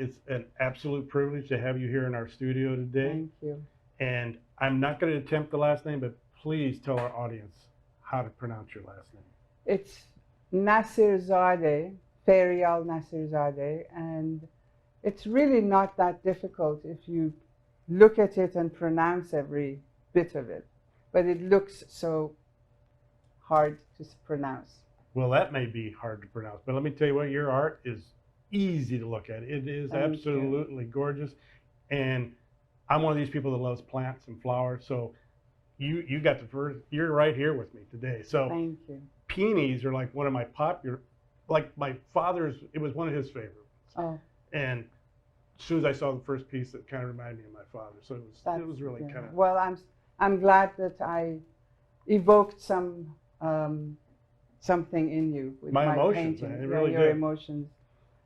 It's an absolute privilege to have you here in our studio today. Thank you. And I'm not going to attempt the last name, but please tell our audience how to pronounce your last name. It's Nassirzadeh, Ferial Nassirzadeh, and it's really not that difficult if you look at it and pronounce every bit of it. But it looks so hard to pronounce. Well, that may be hard to pronounce, but let me tell you what, your art is easy to look at. It is Thank absolutely gorgeous. And I'm one of these people that loves plants and flowers. So you got the first, you're right here with me today. So Thank you. peonies are like one of my popular, like my father's, it was one of his favorites. Oh, And as soon as I saw the first piece, it kind of reminded me of my father. So it was really good. kind of. Well, I'm glad that I evoked some something in you with My my emotions, painting. man, it Yeah, really your did. emotions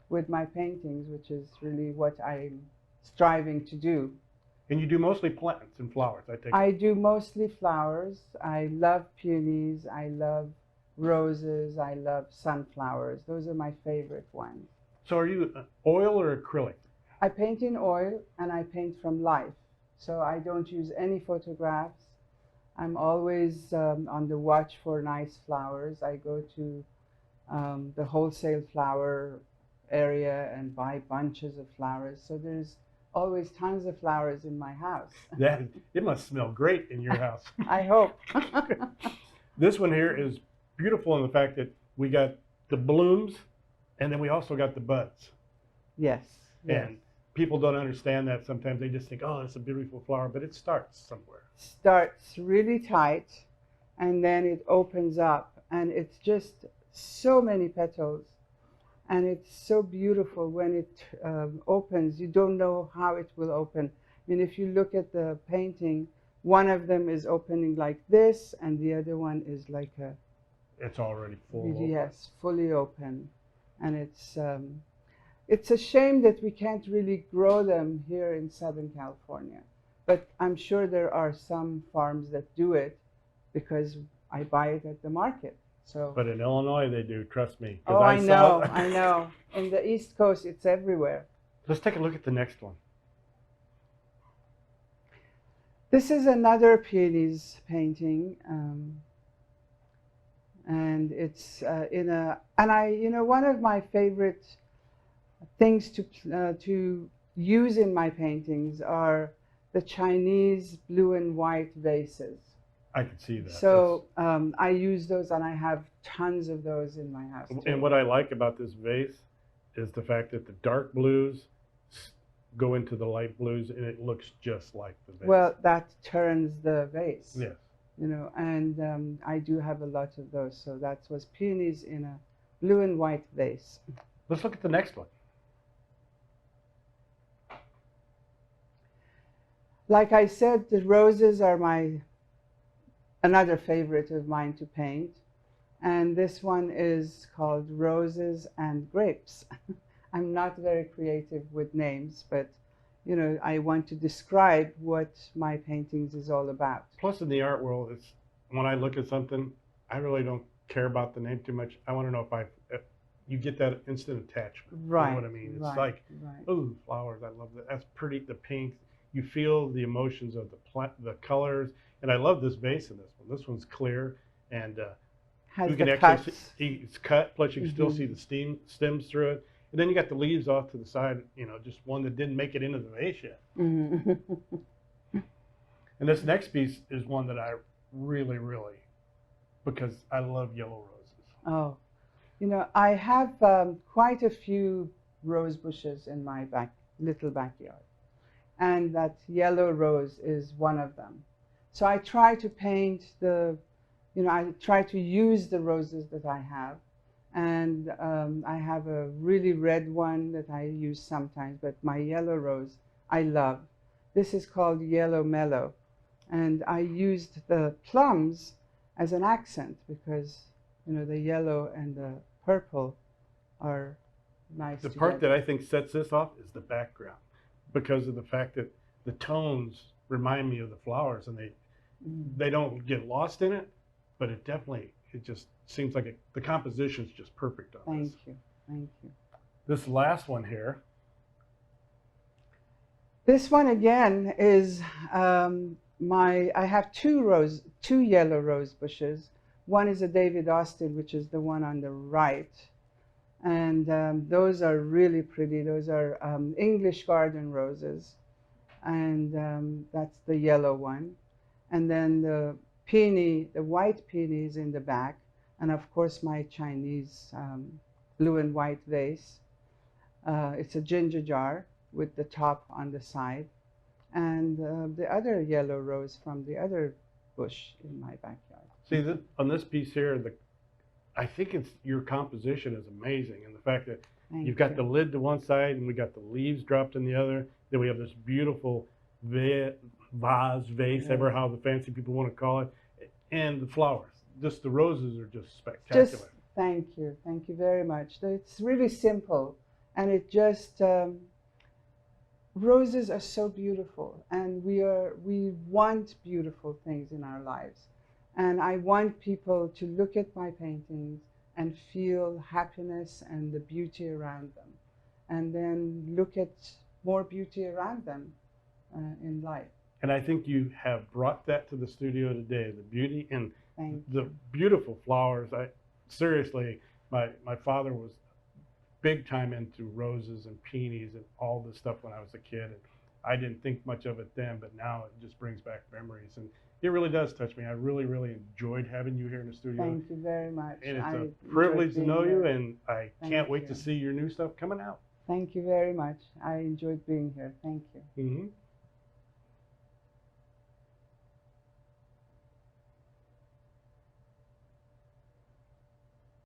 with my paintings, which is really what I'm striving to do. And you do mostly plants and flowers, I take it. I do mostly flowers. I love peonies. I love roses. I love sunflowers. Those are my favorite ones. So are you oil or acrylic? I paint in oil and I paint from life. So I don't use any photographs. I'm always on the watch for nice flowers. I go to the wholesale flower area and buy bunches of flowers. So there's always tons of flowers in my house. It must smell great in your house. I hope. This one here is beautiful in the fact that we got the blooms and then we also got the buds. Yes. Yes. And people don't understand that sometimes. They just think, oh, it's a beautiful flower, but it starts somewhere. Starts really tight and then it opens up and it's just so many petals and it's so beautiful when it opens. You don't know how it will open. I mean, if you look at the painting, one of them is opening like this and the other one is like a It's already full. yes, fully open. And it's a shame that we can't really grow them here in Southern California. But I'm sure there are some farms that do it because I buy it at the market. So. But in Illinois, they do, trust me. Oh, I know, I know. In the East Coast, it's everywhere. Let's take a look at the next one. This is another peonies painting. And it's one of my favorite things to use in my paintings are the Chinese blue and white vases. I can see that. So I use those and I have tons of those in my house too. And what I like about this vase is the fact that the dark blues go into the light blues and it looks just like the vase. Well, that turns the vase. Yes. You know, and I do have a lot of those. So that was peonies in a blue and white vase. Let's look at the next one. Like I said, the roses are another favorite of mine to paint. And this one is called Roses and Grapes. I'm not very creative with names, but you know, I want to describe what my paintings is all about. Plus in the art world, it's when I look at something, I really don't care about the name too much. I want to know if you get that instant attachment. Right. You know what I mean? It's right, like, right. oh, flowers, I love that. That's pretty, the pinks. You feel the emotions of the colors. And I love this vase in this one. This one's clear and Has you can the actually cuts. see it's cut, plus you can still see the stems through it. And then you got the leaves off to the side, you know, just one that didn't make it into the vase yet. Mhm. And this next piece is one that I really, because I love yellow roses. Oh, you know, I have quite a few rose bushes in my little backyard. And that yellow rose is one of them. So I try to paint I try to use the roses that I have. And I have a really red one that I use sometimes, but my yellow rose I love. This is called Yellow Mellow. And I used the plums as an accent because, you know, the yellow and the purple are nice The together. part that I think sets this off is the background, because of the fact that the tones remind me of the flowers, and they don't get lost in it, but it just seems like the composition's just perfect on this. Thank you. This last one here This one again is I have two yellow rose bushes. One is a David Austin, which is the one on the right. And those are really pretty. Those are English garden roses. And that's the yellow one. And then the peony, the white peony is in the back. And of course, my Chinese blue and white vase. It's a ginger jar with the top on the side. And the other yellow rose from the other bush in my backyard. See, on this piece here, I think it's your composition is amazing, and the fact that you've got the lid to one side and we got the leaves dropped in the other. Then we have this beautiful vase, ever how the fancy people want to call it, and the flowers. Just the roses are just spectacular. Thank you very much. It's really simple, and it just roses are so beautiful, and we want beautiful things in our lives. And I want people to look at my paintings and feel happiness and the beauty around them, and then look at more beauty around them in life. And I think you have brought that to the studio today, the beauty and the beautiful flowers. Seriously, my father was big time into roses and peonies and all this stuff when I was a kid. And I didn't think much of it then, but now it just brings back memories. And it really does touch me. I really, really enjoyed having you here in the studio. Thank you very much. And it's a privilege to know you, and I can't wait to see your new stuff coming out. Thank you very much. I enjoyed being here. Thank you. Mm-hmm.